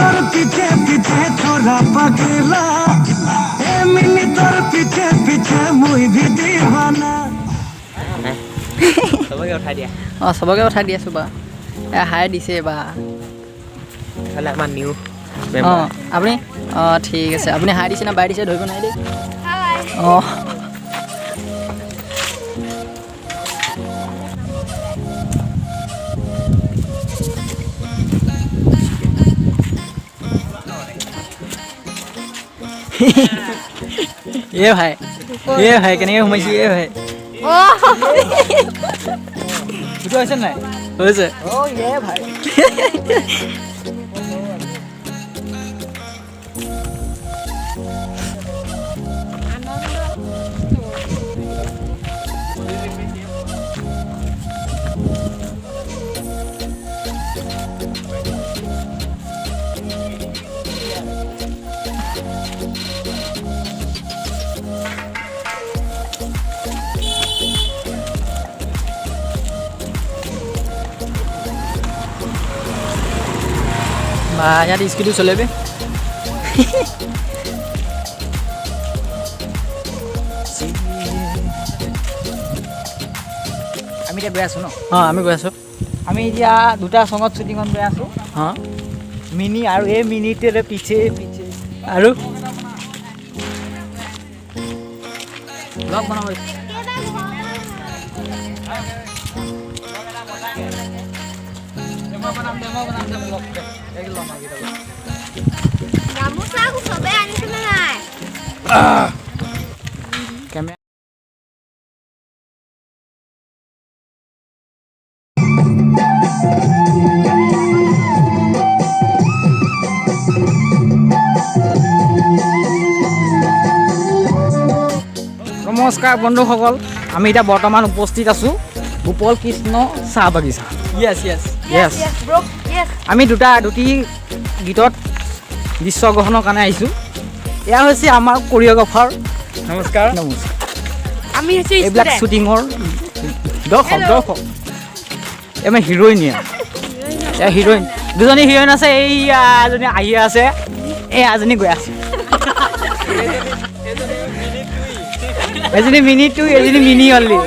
তোর পিছে পিছে ছোড়া পাগলা এ মিনি তোর পিছে পিছে মুই ভি দিवाना চবকে উঠাই দিয়া চবকে উঠাই দি আছো বা হাই দিছে বা তাহলে আমাৰ নিউ আপুনি ঠিক আছে আপুনি হাই দিছে না বাই দিছে ধৰিব নাই দেই এ ভাই কেনেকৈ সোমাইছি এ ভাই সেইটো হৈছে নাই হৈছে ভাই ইয়াত স্কুটি চলাবি আমি এতিয়া গৈ আছোঁ ন আমি গৈ আছোঁ আমি এতিয়া দুটা চঙত শ্বুটিঙত গৈ আছোঁ মিনি আৰু এই মিনিটোৰে পিছে পিছে আৰু ব্লগ বনাব নমস্কাৰ বন্ধুসকল আমি এতিয়া বৰ্তমান উপস্থিত আছোঁ গোপাল কৃষ্ণ চাহ বাগিচা য়েছ আমি দুটি গীতত দৃশ্যগ্ৰহণৰ কাৰণে আহিছোঁ এয়া হৈছে আমাৰ কোৰিঅ'গ্ৰাফাৰ নমস্কাৰ আমি এইবিলাক শ্বুটিঙৰ দৰ্শক আমাৰ হিৰইন হিৰইন দুজনী হিৰইন আছে এজনী আহি আছে এজনী গৈ আছে এজনী মিনি টু এজনী মিনি অনলি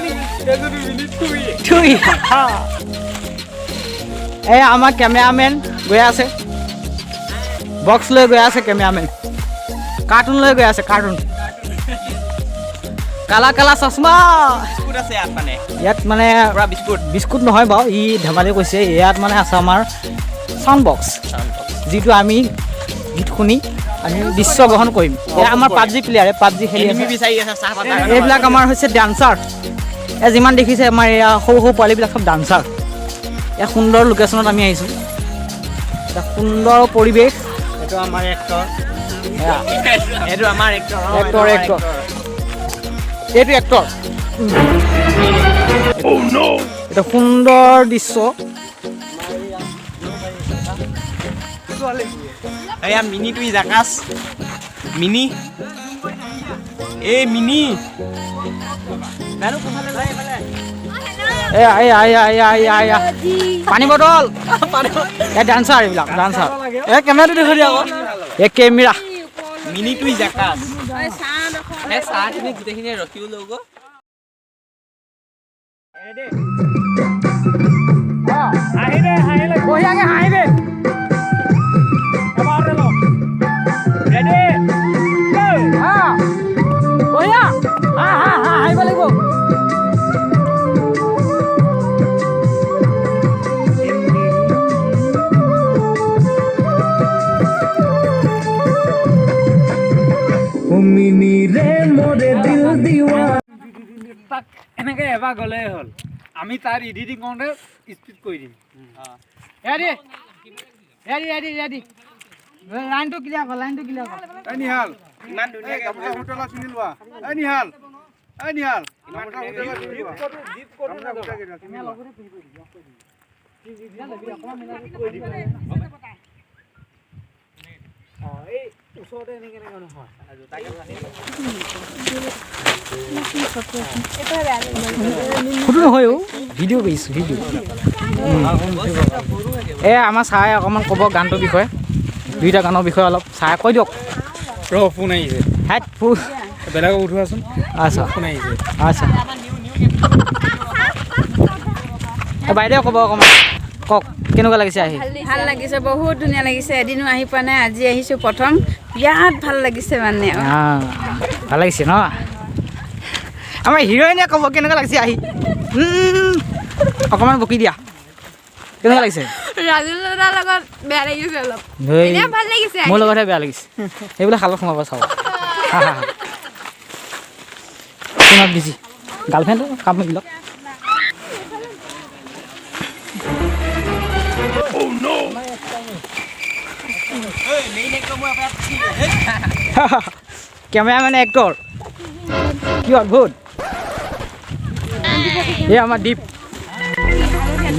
এই আমাৰ কেমেৰামেন গৈ আছে বক্স লৈ গৈ আছে কেমেৰামেন কাৰ্টুন লৈ গৈ আছে কাৰ্টুন কালা কালা চশমা ইয়াত মানে বিস্কুট নহয় বাৰু ই ধেমালি কৈছে ইয়াত মানে আছে আমাৰ চাউণ্ড বক্স যিটো আমি গীত শুনি আমি দৃশ্য গ্ৰহণ কৰিম এয়া আমাৰ পাবজি প্লেয়াৰে পাবজি খেলি আছে এইবিলাক আমাৰ হৈছে ডান্সাৰ এয়া যিমান দেখিছে আমাৰ এয়া সৰু সৰু পোৱালিবিলাক সব ডান্সাৰ এয়া সুন্দৰ লোকেশ্যনত আমি আহিছোঁ এটা সুন্দৰ পৰিৱেশ এইটো আমাৰ এক্টৰ এইটো আমাৰ এক্টৰ এইটো এক্টৰ এটা সুন্দৰ দৃশ্য এয়া মিনি তুই জাকাছ মিনি এই মিনি পানী বটল ডান্সাৰ এইবিলাক ডান্সাৰ কেমেৰাটো দেখি দিয়া আকৌ এই কেমেৰা মিনি তুই জাকাছ চাহ তুমি গোটেইখিনি ৰখিও লগ এনেকৈ এবাৰ গ'লেই হ'ল আমি তাৰ এডিটিং কৰোঁতে স্পীড কৰি দিম লাইনটো ক্লিয়াৰ কৰ নিহাল ইমান ধুনীয়াকৈ হোটেলত চিনি লোৱা নিহাল নিহাল ওচৰতে এনেকৈ নহয় ফটো নহয় ভিডিঅ' কৰিছোঁ ভিডিঅ' আমাৰ ছাৰে অকণমান ক'ব গানটোৰ বিষয়ে দুইটা গানৰ বিষয়ে অলপ চাই কৈ দিয়ক ৰ ফোন আহিছে হেড বেলেগক উঠোৱাচোন আচ্ছা ফোন আহিছে আচ্ছা বাইদেউ ক'ব অকণমান কওক কেনেকুৱা লাগিছে আহি ভাল লাগিছে বহুত ধুনীয়া লাগিছে এদিনো আহি পোৱা নাই আজি আহিছোঁ প্ৰথম বিৰাট ভাল লাগিছে মানে ভাল লাগিছে ন আমাৰ হিৰইনে ক'ব কেনেকুৱা লাগিছে আহি অকণমান বকি দিয়া কেনেকুৱা লাগিছে ৰাজুল দাদাৰ লগত বেয়া লাগিছে অলপ ভাল লাগিছে মোৰ লগতহে বেয়া লাগিছে সেইবিলাক খালত সোমাব চাব কিমান বিজি গাৰ্লফ্ৰেণ্ডো কাম এইবিলাক কেমেৰামেন এক্টৰ কি অদ্ভুত এই আমাৰ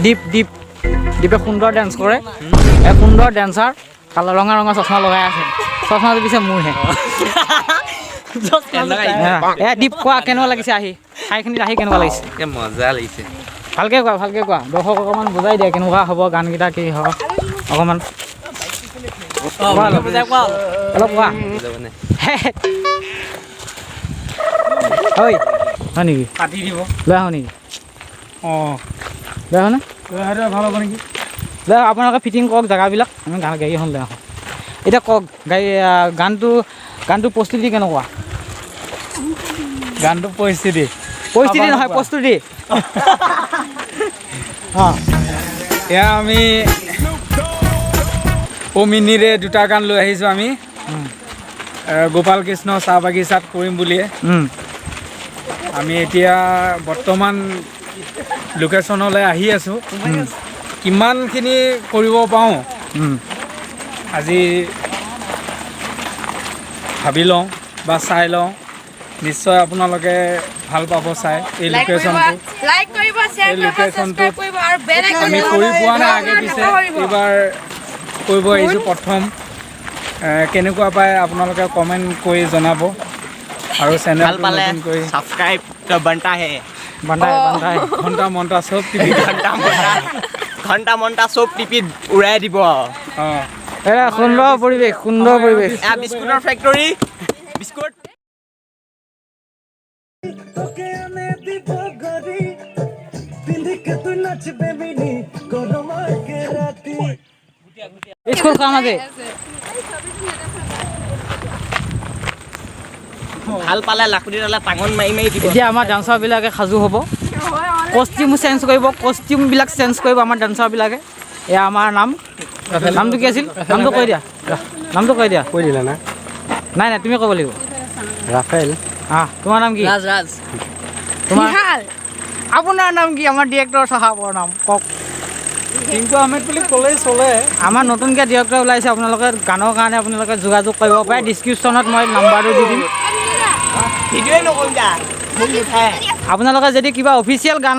দীপে সুন্দৰ ডান্স কৰে এই সুন্দৰ ডান্সাৰ কালা ৰঙা চশমা লগাই আছে চশমাটো পিছে মোৰহে দীপ কোৱা কেনেকুৱা লাগিছে আহি ঠাইখিনিত আহি কেনেকুৱা লাগিছে মজা লাগিছে ভালকৈ কোৱা দৰ্শক অকণমান বুজাই দিয়ে কেনেকুৱা হ'ব গানকেইটা কি হ'ব অকণমান অলপ কোৱা ঐ হয় নেকি কাটি দিব লৈ আহোঁ নেকি অঁ লৈ আহোঁ নে ভাল হ'ব নেকি লৈ আহোঁ আপোনালোকে ফিটিং কৰক জেগাবিলাক আমি গাড়ী এখন লৈ আহোঁ এতিয়া কওক গানটো প্ৰস্তুতি কেনেকুৱা গানটো পৰিস্থিতি নহয় প্ৰস্তুতি অঁ এয়া আমি অমিনিৰে দুটা গান লৈ আহিছোঁ আমি গোপাল কৃষ্ণ চাহ বাগিচাত কৰিম বুলিয়ে আমি এতিয়া বৰ্তমান লোকেশ্যনলৈ আহি আছোঁ কিমানখিনি কৰিব পাৰোঁ আজি ভাবি লওঁ বা চাই লওঁ নিশ্চয় আপোনালোকে ভাল পাব চাই এই লোকেশ্যনটোত আমি কৰি পোৱা নাই আগে পিছে এইবাৰ কৰিব আহিছোঁ প্ৰথম কেনেকুৱা পায় আপোনালোকে কমেণ্ট কৰি জনাব আৰু চেনেলটো নতুন কৰি ছাবস্ক্ৰাইব বন্টা হে ঘণ্টা মণ্টা চব টিপি ঘণ্টা মণ্টা চব টিপি উৰাই দিব অঁ সুন্দৰ পৰিৱেশ বিস্কুটৰ ফেক্টৰী বিস্কুট তোকে আনে দিব গৰি পিন্ধিকে তুই নাচবে মিনি গৰমাকে ৰাতি স্কুল কাম আছে ভাল পালে লাখুটি ডালে টাঙন মাৰি দিব এতিয়া আমাৰ ডান্সাৰবিলাকে সাজু হ'ব কষ্টিউমো চেঞ্জ কৰিব কষ্টিউমবিলাক চেঞ্জ কৰিব আমাৰ ডান্সাৰবিলাকে এয়া আমাৰ নামটো কি আছিল নামটো কৈ দিয়া কৈ দিলা না নাই তুমি ক'ব লাগিব ৰাফেল তোমাৰ নাম কি ৰাজ তোমাৰ আপোনাৰ নাম কি আমাৰ ডিৰেক্টৰ চাহাবৰ নাম কওক টিংকু আহমেদ বুলি ক'লেই চলে আমাৰ নতুনকৈ ডিৰেক্টৰ ওলাইছে আপোনালোকে গানৰ কাৰণে আপোনালোকে যোগাযোগ কৰিব পাৰে ডিছক্ৰিপশ্যনত মই নাম্বাৰটো দি দিম ভিডিঅ'ই নকৰিম যা আপোনালোকে যদি কিবা অফিচিয়েল গান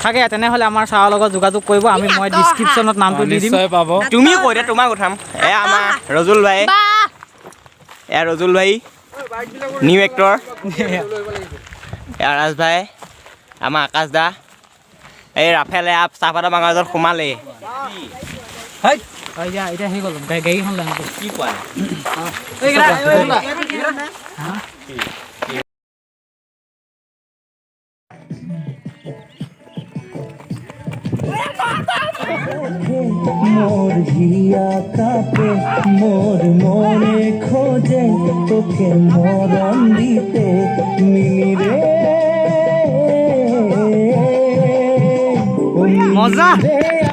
থাকে তেনেহ'লে আমাৰ ছাৰৰ লগত যোগাযোগ কৰিব মই ডিছক্ৰিপশ্যনত নামটো দি দিম নিশ্চয় পাব তুমি কৈ দিয়া তোমাক উঠাম আমাৰ ৰজুল ভাই নিউ এক্টৰ ৰাজ ভাই আমাৰ আকাশ দা এই ৰাফেলে চাহপাতৰ বাঙাজত সোমালেই এতিয়া হৈ গ'ল গাড়ীখন লৈ কি কোৱা মোৰ হিয়া কাপে মোৰ মনে খোঁজে তোকে মৰণ দিতে মিনি ৰে মজা